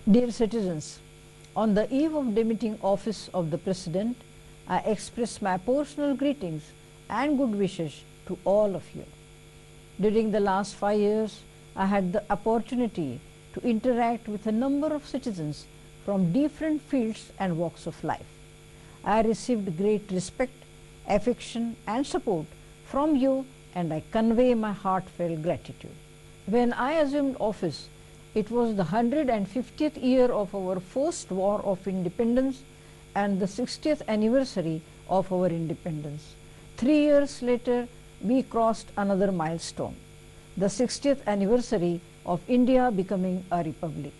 Dear citizens, on the eve of demitting office of the President, I express my personal greetings and good wishes to all of you. During the last 5 years, I had the opportunity to interact with a number of citizens from different fields and walks of life. I received great respect, affection and support from you, and I convey my heartfelt gratitude. When I assumed office, it was the 150th year of our first war of independence and the 60th anniversary of our independence. 3 years later, we crossed another milestone, the 60th anniversary of India becoming a republic.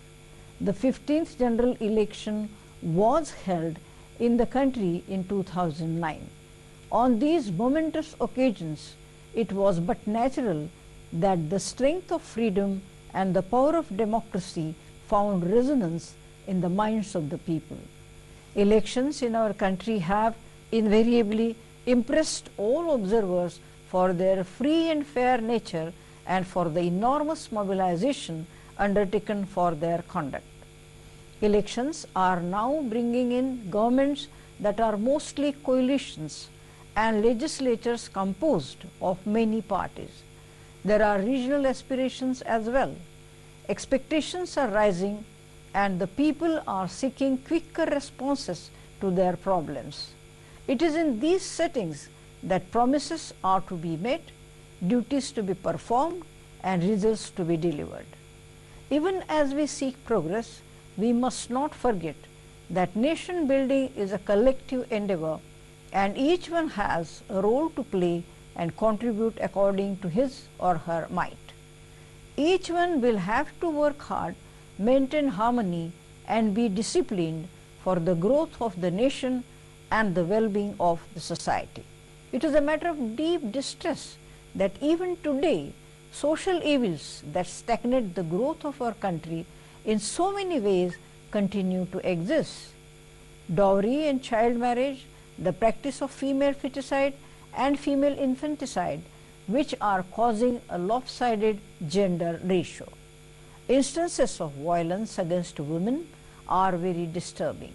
The 15th general election was held in the country in 2009. On these momentous occasions, it was but natural that the strength of freedom and the power of democracy found resonance in the minds of the people. Elections in our country have invariably impressed all observers for their free and fair nature and for the enormous mobilization undertaken for their conduct. Elections are now bringing in governments that are mostly coalitions and legislatures composed of many parties. There are regional aspirations as well. Expectations are rising and the people are seeking quicker responses to their problems. It is in these settings that promises are to be made, duties to be performed and results to be delivered. Even as we seek progress, we must not forget that nation building is a collective endeavor and each one has a role to play and contribute according to his or her might. Each one will have to work hard, maintain harmony and be disciplined for the growth of the nation and the well-being of the society. It is a matter of deep distress that even today social evils that stagnate the growth of our country in so many ways continue to exist. Dowry and child marriage, the practice of female feticide and female infanticide, which are causing a lopsided gender ratio. Instances of violence against women are very disturbing.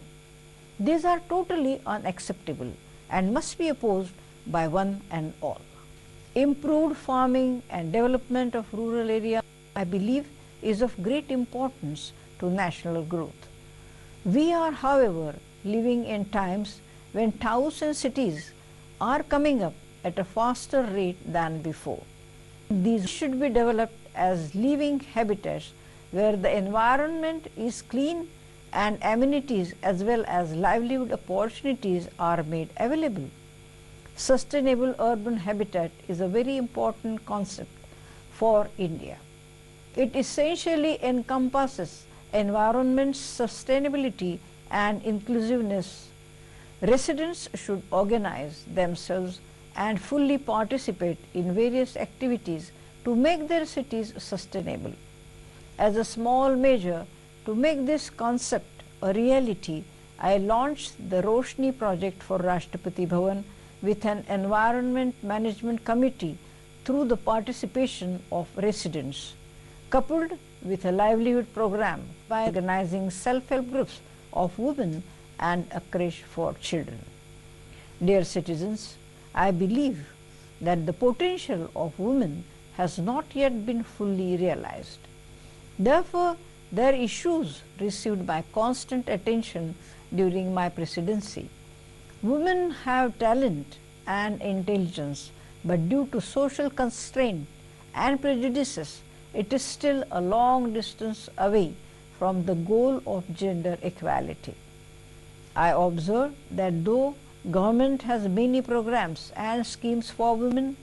These are totally unacceptable and must be opposed by one and all. Improved farming and development of rural areas, I believe, is of great importance to national growth. We are, however, living in times when towns and cities are coming up at a faster rate than before. These should be developed as living habitats where the environment is clean and amenities as well as livelihood opportunities are made available. Sustainable urban habitat is a very important concept for India. It essentially encompasses environment sustainability and inclusiveness. Residents should organize themselves and fully participate in various activities to make their cities sustainable. As a small measure to make this concept a reality, I launched the Roshni project for Rashtrapati Bhavan with an environment management committee through the participation of residents, coupled with a livelihood program by organizing self-help groups of women and a creche for children. Dear citizens, I believe that the potential of women has not yet been fully realized. Therefore, their issues received my constant attention during my presidency. Women have talent and intelligence, but due to social constraint and prejudices, it is still a long distance away from the goal of gender equality. I observe that though government has many programs and schemes for women,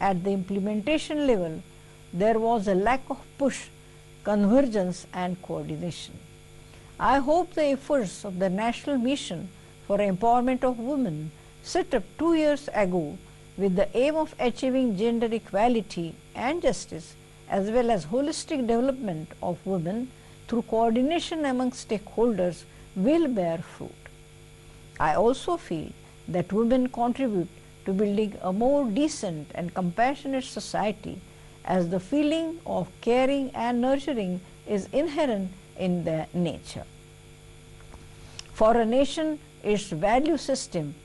at the implementation level, there was a lack of push, convergence and coordination. I hope the efforts of the National Mission for Empowerment of Women set up 2 years ago with the aim of achieving gender equality and justice as well as holistic development of women through coordination among stakeholders will bear fruit. I also feel that women contribute to building a more decent and compassionate society, as the feeling of caring and nurturing is inherent in their nature. For a nation, its value system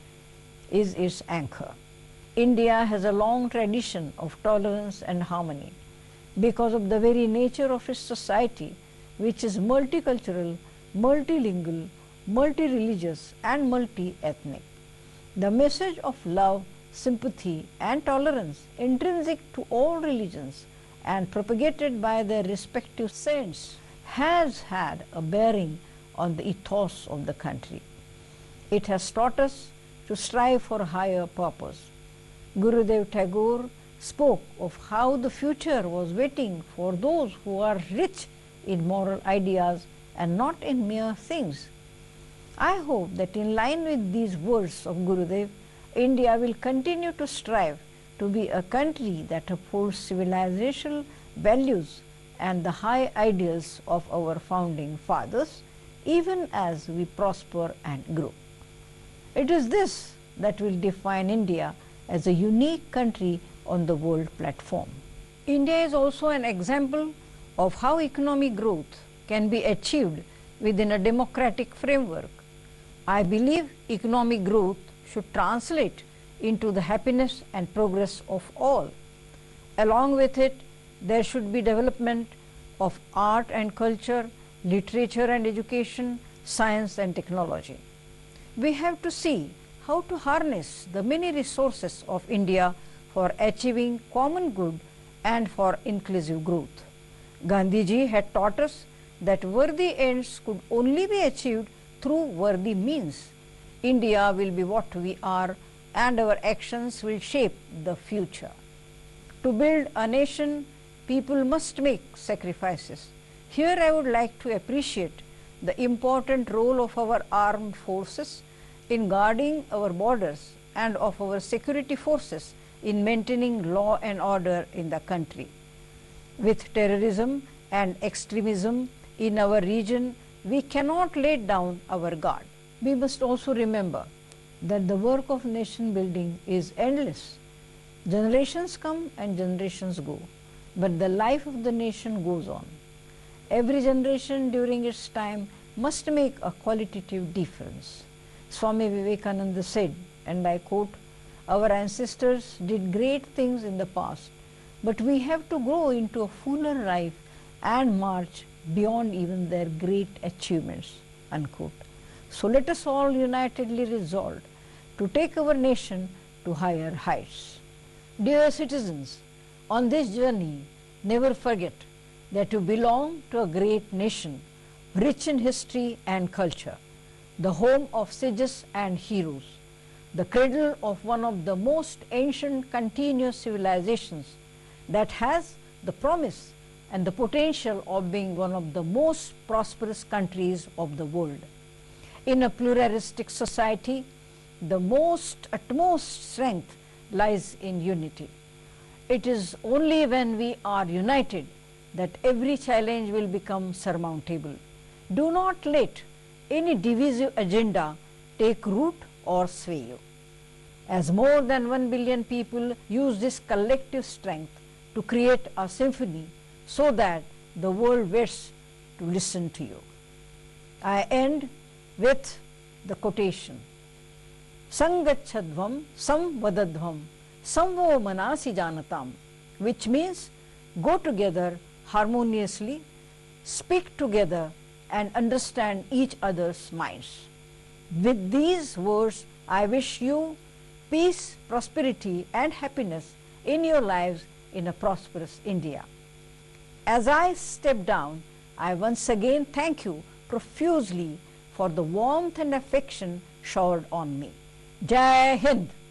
is its anchor. India has a long tradition of tolerance and harmony because of the very nature of its society, which is multicultural, multilingual, multi-religious and multi-ethnic. The message of love, sympathy and tolerance intrinsic to all religions and propagated by their respective saints has had a bearing on the ethos of the country. It has taught us to strive for a higher purpose. Gurudev Tagore spoke of how the future was waiting for those who are rich in moral ideas and not in mere things. I hope that in line with these words of Gurudev, India will continue to strive to be a country that upholds civilizational values and the high ideals of our founding fathers, even as we prosper and grow. It is this that will define India as a unique country on the world platform. India is also an example of how economic growth can be achieved within a democratic framework. I believe economic growth should translate into the happiness and progress of all. Along with it, there should be development of art and culture, literature and education, science and technology. We have to see how to harness the many resources of India for achieving common good and for inclusive growth. Gandhiji had taught us that worthy ends could only be achieved through worthy means. India will be what we are and our actions will shape the future. To build a nation, people must make sacrifices. Here I would like to appreciate the important role of our armed forces in guarding our borders and of our security forces in maintaining law and order in the country. With terrorism and extremism in our region, we cannot lay down our guard. We must also remember that the work of nation building is endless. Generations come and generations go, but the life of the nation goes on. Every generation during its time must make a qualitative difference. Swami Vivekananda said, and I quote, "Our ancestors did great things in the past, but we have to grow into a fuller life and march beyond even their great achievements," unquote. So let us all unitedly resolve to take our nation to higher heights. Dear citizens, on this journey, never forget that you belong to a great nation, rich in history and culture, the home of sages and heroes, the cradle of one of the most ancient continuous civilizations that has the promise and the potential of being one of the most prosperous countries of the world. In a pluralistic society, the utmost strength lies in unity. It is only when we are united that every challenge will become surmountable. Do not let any divisive agenda take root or sway you. As more than 1 billion people use this collective strength to create a symphony so that the world waits to listen to you. I end with the quotation, Sangachadvam samvadadvam samvo manasi janatam, which means go together harmoniously, speak together and understand each other's minds. With these words, I wish you peace, prosperity and happiness in your lives in a prosperous India. As I step down, I once again thank you profusely for the warmth and affection showered on me. Jai Hind!